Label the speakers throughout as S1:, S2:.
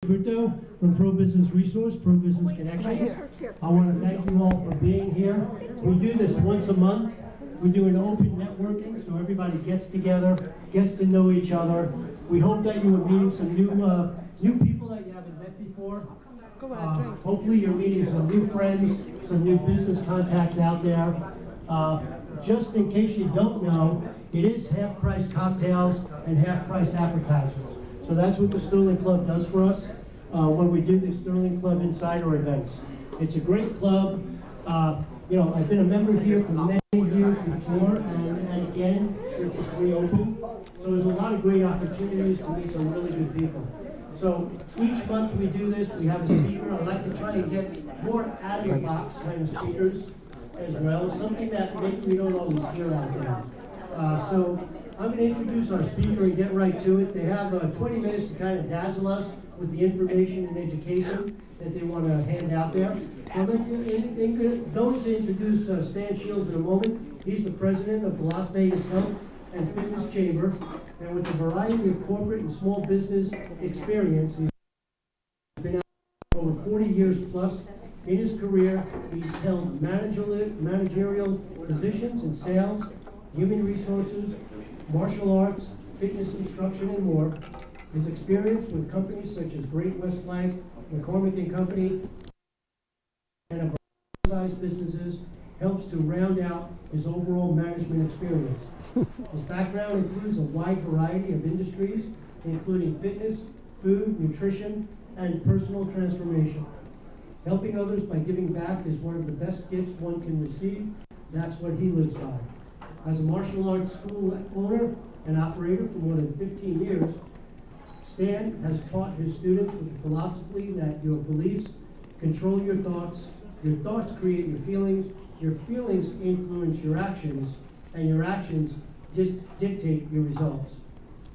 S1: Scripto from Pro Business Resource, Pro Business Connection. I want to thank you all for being here. We do this once a month. We do an open networking, so everybody gets together, gets to know each other. We hope that you are meeting some new people that you haven't met before. Hopefully you're meeting some new friends, some new business contacts out there. Just in case you don't know, it is half-price cocktails and half-price appetizers. So that's what the Stirling Club does for us when we do the Stirling Club Insider events. It's a great club. You know, I've been a member here for many years before, and again, since it's reopened. So there's a lot of great opportunities to meet some really good people. So each month we do this, we have a speaker. I like to try and get more out-of-the-box kind of speakers as well, something that maybe we don't always hear out there. So I'm going to introduce our speaker and get right to it. They have 20 minutes to kind of dazzle us with the information and education that they want to hand out there. I'm going to introduce Stan Shields in a moment. He's the president of the Las Vegas Health and Fitness Chamber, and with a variety of corporate and small business experience, he's been out over 40 years plus. In his career, he's held managerial positions in sales, human resources, martial arts, fitness instruction, and more. His experience with companies such as Great West Life, McCormick and Company, and a variety of size businesses helps to round out his overall management experience. His background includes a wide variety of industries, including fitness, food, nutrition, and personal transformation. Helping others by giving back is one of the best gifts one can receive. That's what he lives by. As a martial arts school owner and operator for more than 15 years, Stan has taught his students with the philosophy that your beliefs control your thoughts create your feelings influence your actions, and your actions dictate your results.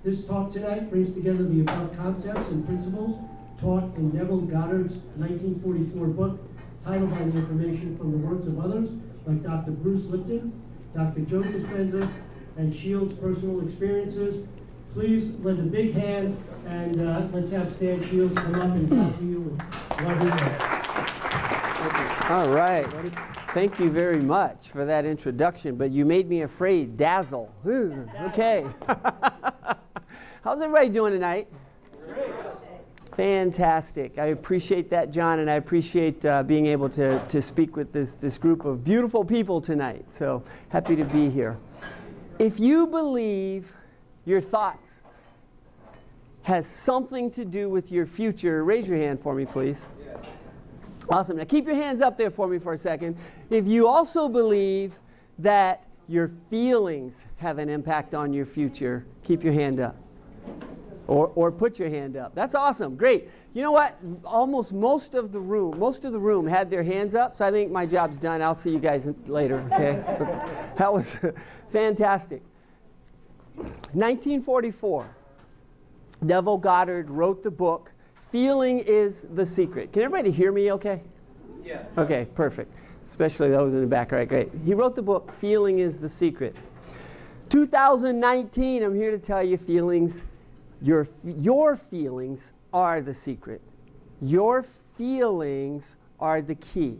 S1: This talk tonight brings together the above concepts and principles taught in Neville Goddard's 1944 book, titled by the information from the words of others, like Dr. Bruce Lipton, Dr. Joe Dispenza, and Shields' personal experiences. Please lend a big hand, and let's have Stan Shields come up and talk to you.
S2: All right. Thank you very much for that introduction, but you made me afraid. Dazzle. Ooh, okay. How's everybody doing tonight? Fantastic. I appreciate that, John, and I appreciate being able to speak with this group of beautiful people tonight. So happy to be here. If you believe your thoughts has something to do with your future, raise your hand for me, please. Awesome. Now keep your hands up there for me for a second. If you also believe that your feelings have an impact on your future, keep your hand up. Or put your hand up. That's awesome. Great. You know what? Almost most of the room had their hands up, so I think my job's done. I'll see you guys later, okay? That was fantastic. 1944. Neville Goddard wrote the book, Feeling is the Secret. Can everybody hear me okay? Yes. Okay, perfect. Especially those in the back, right? Great. He wrote the book, Feeling is the Secret. 2019, I'm here to tell you feelings. Your feelings are the secret. Your feelings are the key.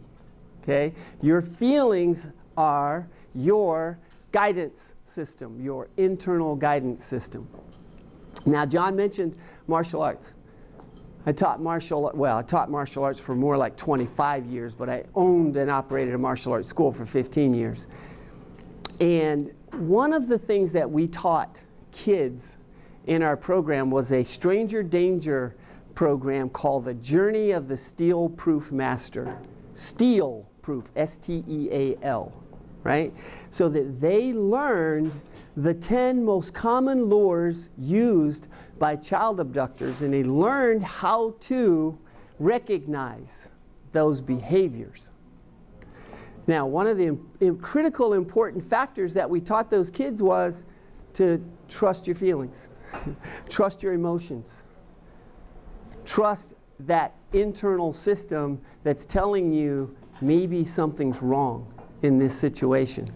S2: Okay? Your feelings are your guidance system, your internal guidance system. Now, John mentioned martial arts. I taught martial arts for more like 25 years, but I owned and operated a martial arts school for 15 years. And one of the things that we taught kids in our program was a stranger danger program called The Journey of the Steel Proof Master. Steel Proof, S-T-E-A-L, right? So that they learned the 10 most common lures used by child abductors, and they learned how to recognize those behaviors. Now, one of the critical important factors that we taught those kids was to trust your feelings. Trust your emotions. Trust that internal system that's telling you maybe something's wrong in this situation.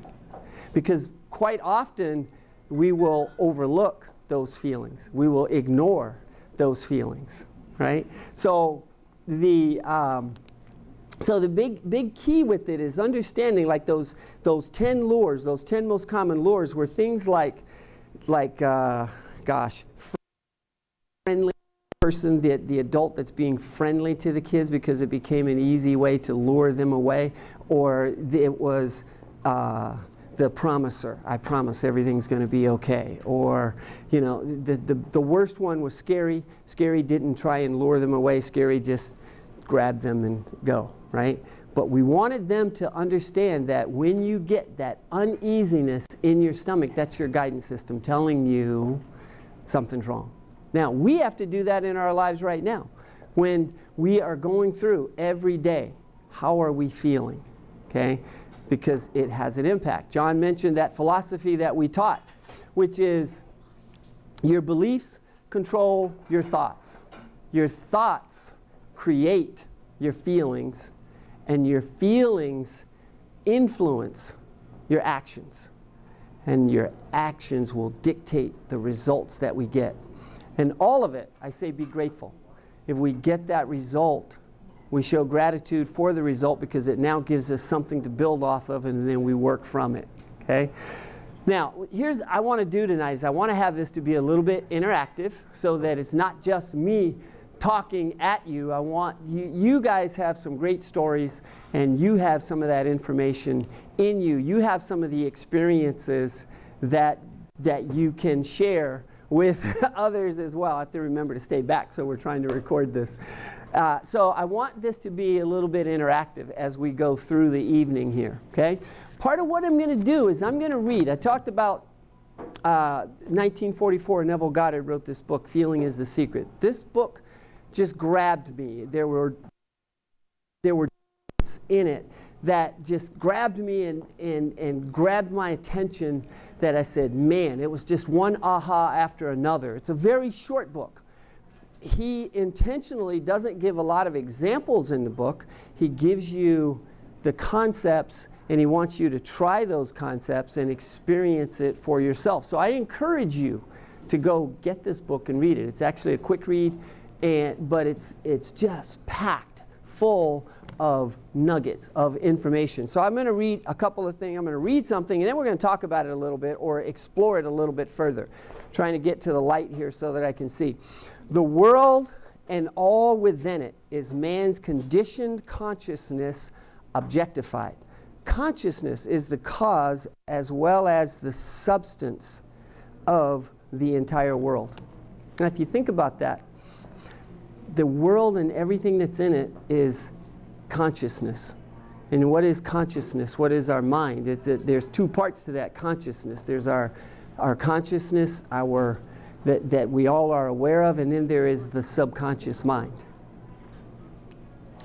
S2: Because quite often we will overlook those feelings. We will ignore those feelings. right? So the big key with it is understanding, like those 10 lures, those 10 most common lures were things like friendly person, the adult that's being friendly to the kids because it became an easy way to lure them away, or it was the promiser. I promise everything's going to be okay. Or, you know, the worst one was scary. Scary didn't try and lure them away. Scary just grabbed them and go, right? But we wanted them to understand that when you get that uneasiness in your stomach, that's your guidance system telling you something's wrong. Now, we have to do that in our lives right now. When we are going through every day, how are we feeling? Okay? Because it has an impact. John mentioned that philosophy that we taught, which is your beliefs control your thoughts. Your thoughts create your feelings, and your feelings influence your actions. And your actions will dictate the results that we get. And all of it, I say be grateful. If we get that result, we show gratitude for the result because it now gives us something to build off of, and then we work from it. Okay? Now, here's what I want to do tonight is I want to have this to be a little bit interactive so that it's not just me talking at you. I want you guys have some great stories, and you have some of that information in you. You have some of the experiences that you can share with others as well. I have to remember to stay back, so we're trying to record this. So I want this to be a little bit interactive as we go through the evening here, okay? Part of what I'm going to do is I'm going to read. I talked about 1944, Neville Goddard wrote this book, Feeling is the Secret. This book just grabbed me. There were in it that just grabbed me and grabbed my attention that I said, man, it was just one aha after another. It's a very short book. He intentionally doesn't give a lot of examples in the book. He gives you the concepts, and he wants you to try those concepts and experience it for yourself. So I encourage you to go get this book and read it. It's actually a quick read, but it's just packed full of nuggets of information. So I'm going to read a couple of things. I'm going to read something, and then we're going to talk about it a little bit or explore it a little bit further. Trying to get to the light here so that I can see. The world and all within it is man's conditioned consciousness objectified. Consciousness is the cause as well as the substance of the entire world. Now, if you think about that, the world and everything that's in it is consciousness. And what is consciousness? What is our mind? There's two parts to that consciousness. There's our consciousness, that we all are aware of, and then there is the subconscious mind.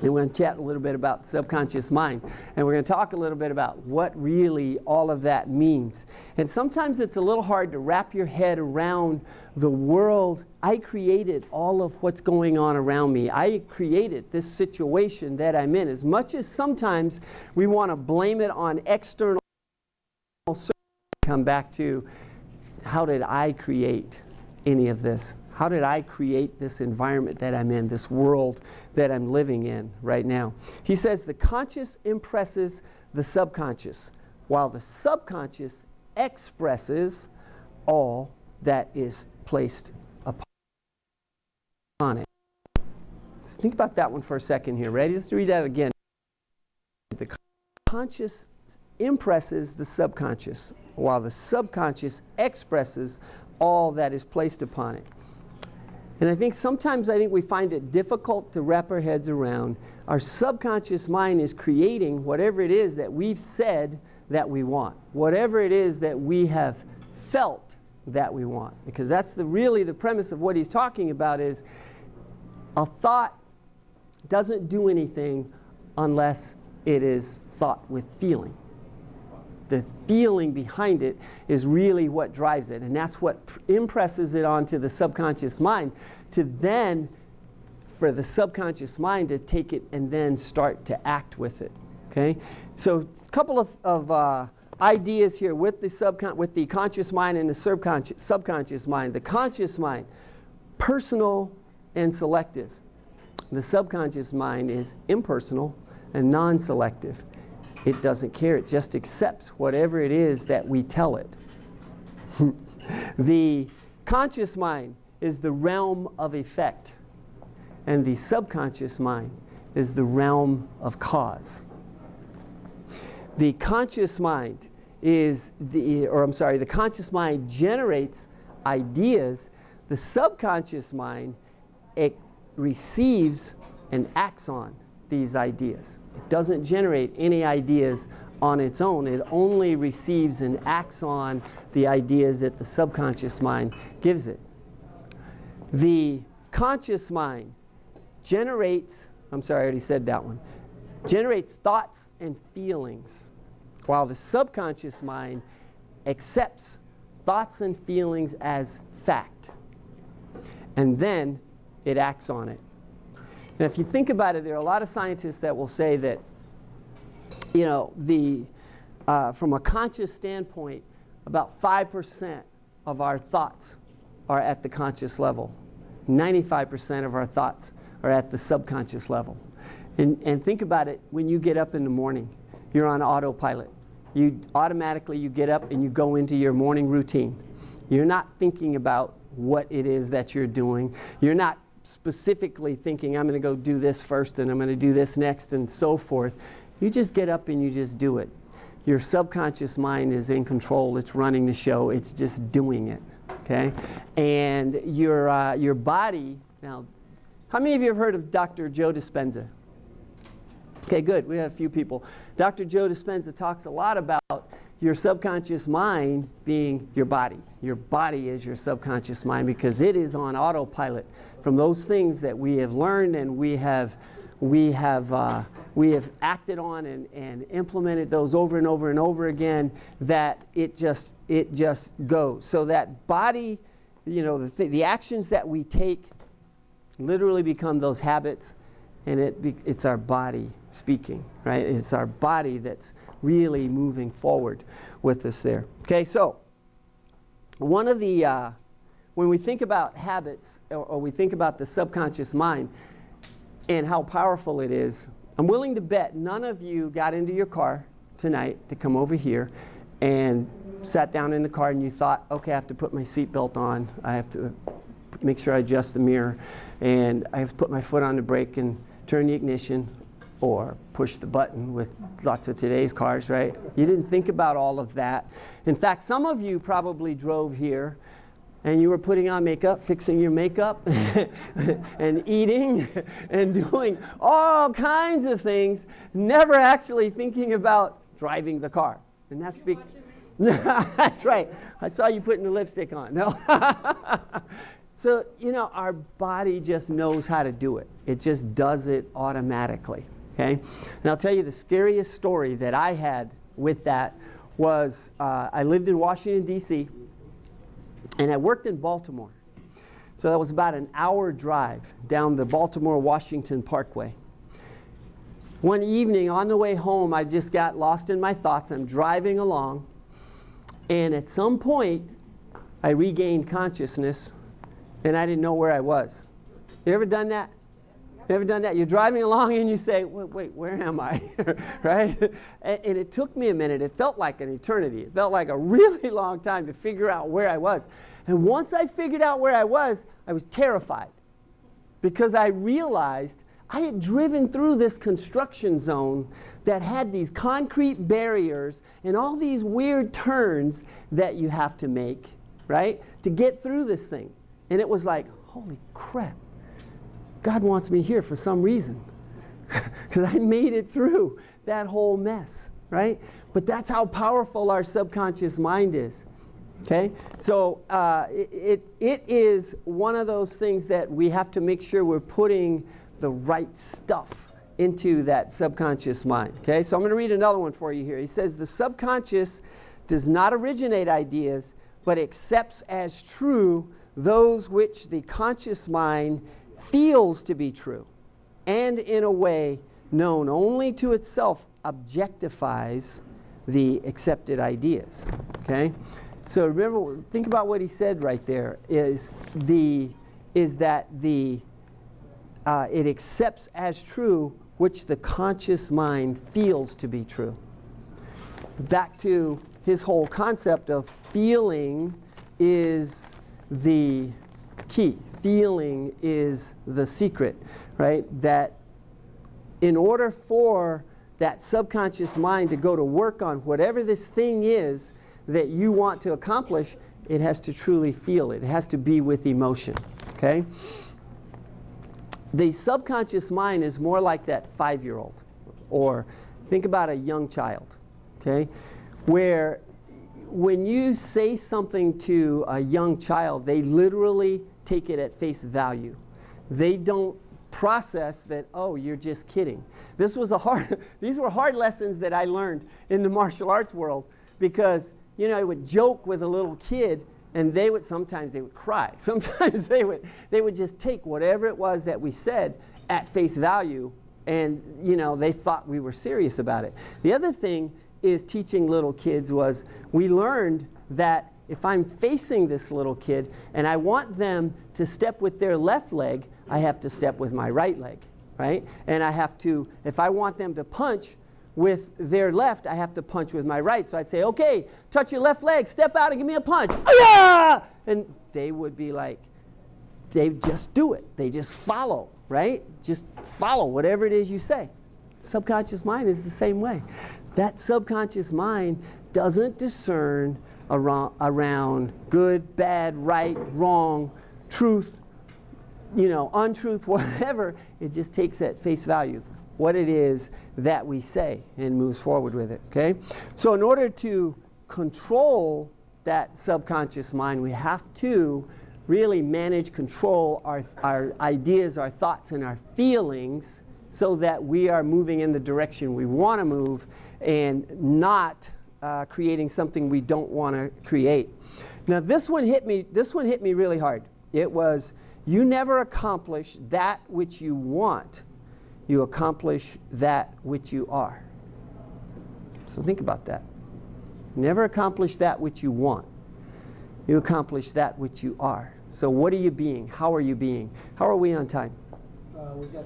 S2: And we're going to chat a little bit about the subconscious mind. And we're going to talk a little bit about what really all of that means. And sometimes it's a little hard to wrap your head around the world. I created all of what's going on around me. I created this situation that I'm in. As much as sometimes we want to blame it on external circumstances, come back to, how did I create any of this? How did I create this environment that I'm in, this world that I'm living in right now? He says the conscious impresses the subconscious, while the subconscious expresses all that is placed upon it. So think about that one for a second here. Ready? Let's read that again. The conscious impresses the subconscious, while the subconscious expresses all that is placed upon it. And I think sometimes we find it difficult to wrap our heads around. Our subconscious mind is creating whatever it is that we've said that we want, whatever it is that we have felt that we want. Because that's really the premise of what he's talking about is a thought doesn't do anything unless it is thought with feeling. The feeling behind it is really what drives it, and that's what impresses it onto the subconscious mind, to then for the subconscious mind to take it and then start to act with it. Okay, so a couple of ideas here with the conscious mind and the subconscious mind. The conscious mind, personal and selective. The subconscious mind is impersonal and non-selective. It doesn't care. It just accepts whatever it is that we tell it. The conscious mind is the realm of effect, and the subconscious mind is the realm of cause. The conscious mind the conscious mind generates ideas. The subconscious mind, it receives and acts on these ideas. It doesn't generate any ideas on its own. It only receives and acts on the ideas that the subconscious mind gives it. The conscious mind generates thoughts and feelings, while the subconscious mind accepts thoughts and feelings as fact, and then it acts on it. Now, if you think about it, there are a lot of scientists that will say that, from a conscious standpoint, about 5% of our thoughts are at the conscious level. 95% of our thoughts are at the subconscious level. And think about it, when you get up in the morning, you're on autopilot. You get up and you go into your morning routine. You're not thinking about what it is that you're doing. You're not specifically thinking, I'm going to go do this first and I'm going to do this next and so forth. You just get up and you just do it. Your subconscious mind is in control. It's running the show. It's just doing it. Okay? And your body, now, how many of you have heard of Dr. Joe Dispenza? Okay, good. We had a few people. Dr. Joe Dispenza talks a lot about your subconscious mind being your body. Your body is your subconscious mind because it is on autopilot from those things that we have learned and we have acted on and implemented those over and over and over again, that it just goes. So that body, the actions that we take literally become those habits, and it's our body speaking, right? It's our body that's really moving forward with us there. Okay, so one of the, when we think about habits, or we think about the subconscious mind and how powerful it is, I'm willing to bet none of you got into your car tonight to come over here and sat down in the car and you thought, okay, I have to put my seatbelt on, I have to make sure I adjust the mirror, and I have to put my foot on the brake and turn the ignition or push the button with lots of today's cars, right? You didn't think about all of that. In fact, some of you probably drove here and you were putting on makeup, fixing your makeup, and eating and doing all kinds of things, never actually thinking about driving the car. And that's big. That's right. I saw you putting the lipstick on. No. So, our body just knows how to do it. It just does it automatically, okay? And I'll tell you the scariest story that I had with that was I lived in Washington, D.C., and I worked in Baltimore. So that was about an hour drive down the Baltimore-Washington Parkway. One evening on the way home, I just got lost in my thoughts. I'm driving along, and at some point, I regained consciousness, and I didn't know where I was. You ever done that? You ever done that? You're driving along and you say, wait, where am I? Right? And it took me a minute. It felt like an eternity. It felt like a really long time to figure out where I was. And once I figured out where I was terrified because I realized I had driven through this construction zone that had these concrete barriers and all these weird turns that you have to make, right, to get through this thing. And it was like, holy crap, God wants me here for some reason. Because I made it through that whole mess, right? But that's how powerful our subconscious mind is, okay? So it is one of those things that we have to make sure we're putting the right stuff into that subconscious mind, okay? So I'm going to read another one for you here. He says, the subconscious does not originate ideas, but accepts as true those which the conscious mind feels to be true, and in a way known only to itself objectifies the accepted ideas. Okay? So remember, think about what he said right there, is that the it accepts as true which the conscious mind feels to be true. Back to his whole concept of feeling is the key. Feeling is the secret, right? That in order for that subconscious mind to go to work on whatever this thing is that you want to accomplish, it has to truly feel it. It has to be with emotion, okay? The subconscious mind is more like that 5-year-old, or think about a young child, okay? Where when you say something to a young child, they literally take it at face value. They don't process that, oh, you're just kidding. These were hard lessons that I learned in the martial arts world, because, you know, I would joke with a little kid, and sometimes they would cry. Sometimes they would just take whatever it was that we said at face value, and, you know, they thought we were serious about it. The other thing is teaching little kids was, we learned that if I'm facing this little kid and I want them to step with their left leg, I have to step with my right leg, right? And I have to, if I want them to punch with their left, I have to punch with my right. So I'd say, okay, touch your left leg, step out and give me a punch. Oh, yeah! And they would be like, they just do it. They just follow, right? Just follow whatever it is you say. Subconscious mind is the same way. That subconscious mind doesn't discern around good, bad, right, wrong, truth, you know, untruth, whatever. It just takes at face value what it is that we say and moves forward with it, okay? So in order to control that subconscious mind, we have to really manage, control our ideas, our thoughts, and our feelings, so that we are moving in the direction we want to move and not creating something we don't want to create. Now this one hit me really hard. It was, you never accomplish that which you want. You accomplish that which you are. So think about that. Never accomplish that which you want. You accomplish that which you are. So what are you being? How are you being? How are we on time?
S1: We've got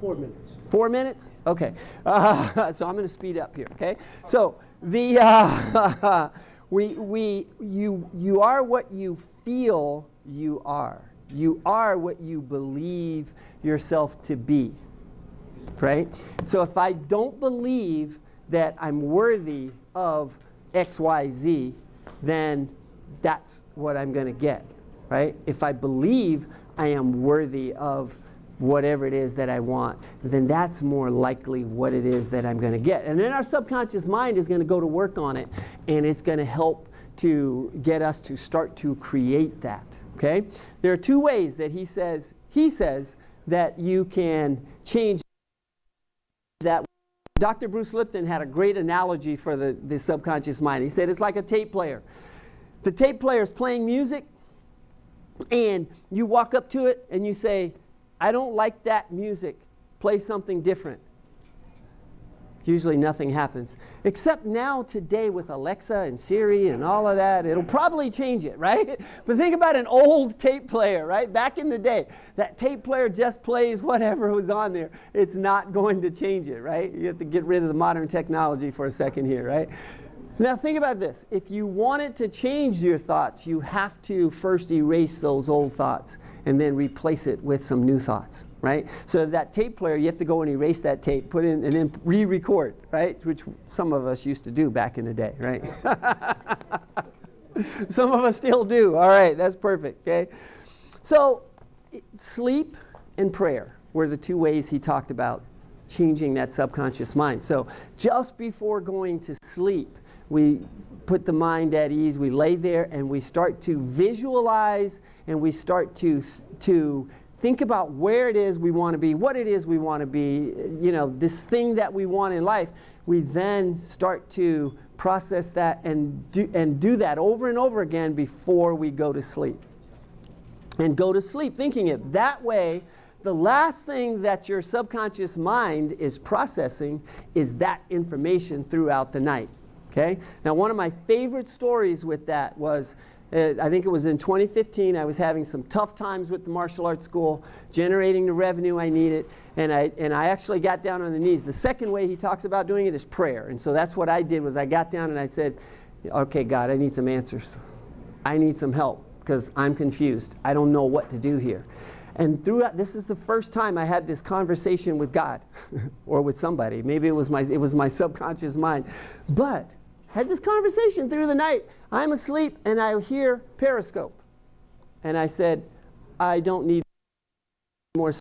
S1: 4 minutes.
S2: 4 minutes? Okay. So I'm going to speed up here, okay? So the you are what you feel you are. You are what you believe yourself to be, right? So if I don't believe that I'm worthy of X, Y, Z, then that's what I'm going to get, right? If I believe I am worthy of whatever it is that I want, then that's more likely what it is that I'm going to get. And then our subconscious mind is going to go to work on it, and it's going to help to get us to start to create that, okay? There are 2 ways that he says that you can change that. Dr. Bruce Lipton had a great analogy for the subconscious mind. He said it's like a tape player. The tape player is playing music, and you walk up to it and you say, I don't like that music. Play something different. Usually nothing happens. Except now today with Alexa and Siri and all of that, it'll probably change it, right? But think about an old tape player, right? Back in the day, that tape player just plays whatever was on there. It's not going to change it, right? You have to get rid of the modern technology for a second here, right? Now think about this. If you want it to change your thoughts, you have to first erase those old thoughts and then replace it with some new thoughts, right? So that tape player, you have to go and erase that tape, put in, and then re-record, right? Which some of us used to do back in the day, right? Some of us still do. All right, that's perfect, okay? So sleep and prayer were the 2 ways he talked about changing that subconscious mind. So just before going to sleep, we put the mind at ease, we lay there, and we start to visualize, and we start to think about where it is we want to be, what it is we want to be, you know, this thing that we want in life. We then start to process that and do that over and over again before we go to sleep. And go to sleep thinking it. That way, the last thing that your subconscious mind is processing is that information throughout the night. Okay? Now, one of my favorite stories with that was I think it was in 2015, I was having some tough times with the martial arts school, generating the revenue I needed, and I actually got down on the knees. The second way he talks about doing it is prayer. And so that's what I did, was I got down and I said, okay, God, I need some answers. I need some help because I'm confused. I don't know what to do here. And throughout, this is the first time I had this conversation with God or with somebody. Maybe it was my subconscious mind. But had this conversation through the night. I'm asleep and I hear Periscope. And I said, I don't need more.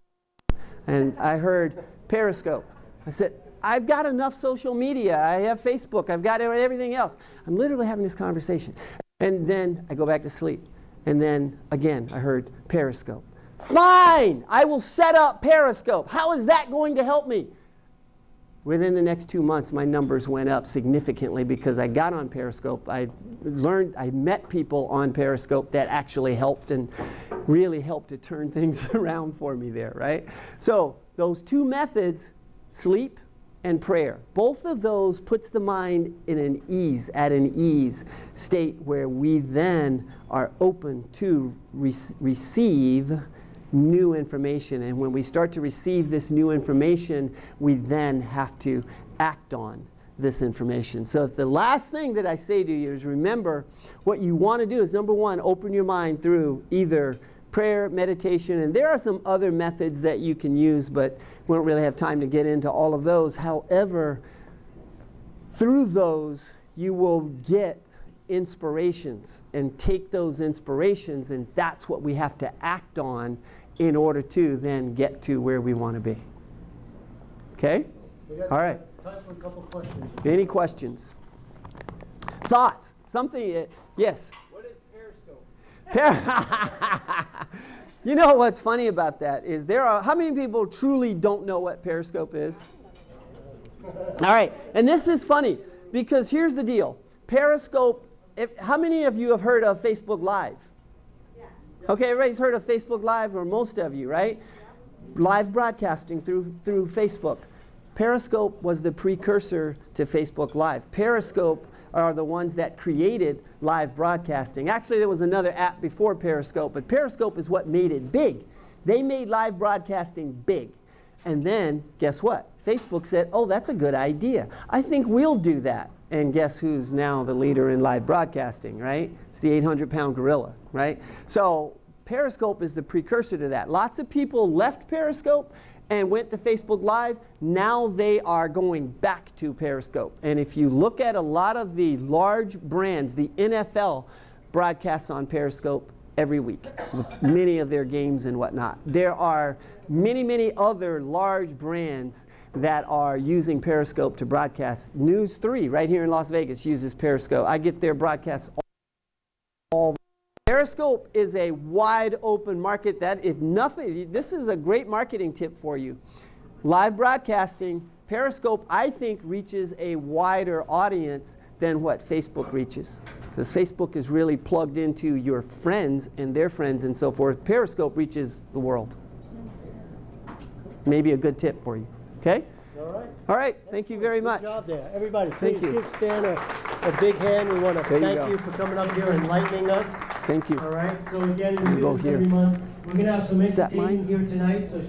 S2: And I heard Periscope. I said, I've got enough social media. I have Facebook. I've got everything else. I'm literally having this conversation. And then I go back to sleep. And then again, I heard Periscope. Fine, I will set up Periscope. How is that going to help me? Within the next 2 months, my numbers went up significantly because I got on Periscope. I met people on Periscope that actually helped and really helped to turn things around for me there, right? So those two methods, sleep and prayer, both of those puts the mind in an ease state where we then are open to receive new information. And when we start to receive this new information, we then have to act on this information. So if the last thing that I say to you is, remember, what you want to do is, number one, open your mind through either prayer, meditation, and there are some other methods that you can use, but we don't really have time to get into all of those. However, through those, you will get inspirations and take those inspirations, and that's what we have to act on in order to then get to where we want to be. Okay? All right.
S1: Time for a couple questions.
S2: Any questions? Thoughts? Something? Yes?
S3: What is Periscope?
S2: You know what's funny about that is how many people truly don't know what Periscope is? All right. And this is funny because here's the deal. Periscope, how many of you have heard of Facebook Live? Okay, everybody's heard of Facebook Live, or most of you, right? Live broadcasting through Facebook. Periscope was the precursor to Facebook Live. Periscope are the ones that created live broadcasting. Actually, there was another app before Periscope, but Periscope is what made it big. They made live broadcasting big. And then, guess what? Facebook said, oh, that's a good idea. I think we'll do that. And guess who's now the leader in live broadcasting, right? It's the 800-pound gorilla, right? So Periscope is the precursor to that. Lots of people left Periscope and went to Facebook Live. Now they are going back to Periscope. And if you look at a lot of the large brands, the NFL broadcasts on Periscope every week with many of their games and whatnot. There are many other large brands that are using Periscope to broadcast. News 3 right here in Las Vegas uses Periscope. I get their broadcasts all. Periscope is a wide open market. That, if nothing, this is a great marketing tip for you. Live broadcasting, Periscope, I think, reaches a wider audience than what Facebook reaches. Because Facebook is really plugged into your friends and their friends and so forth. Periscope reaches the world. Maybe a good tip for you. Okay?
S1: All right.
S2: All right. Thank you very much.
S1: Good job there. Everybody,
S2: Thank
S1: please
S2: you.
S1: give Stan a big hand. We want to thank you for coming up here and enlightening us.
S2: Thank you.
S1: All right. So again, we do
S2: go
S1: this
S2: here.
S1: every month. We're going to have some
S2: Is that
S1: entertainment
S2: mine?
S1: here tonight. So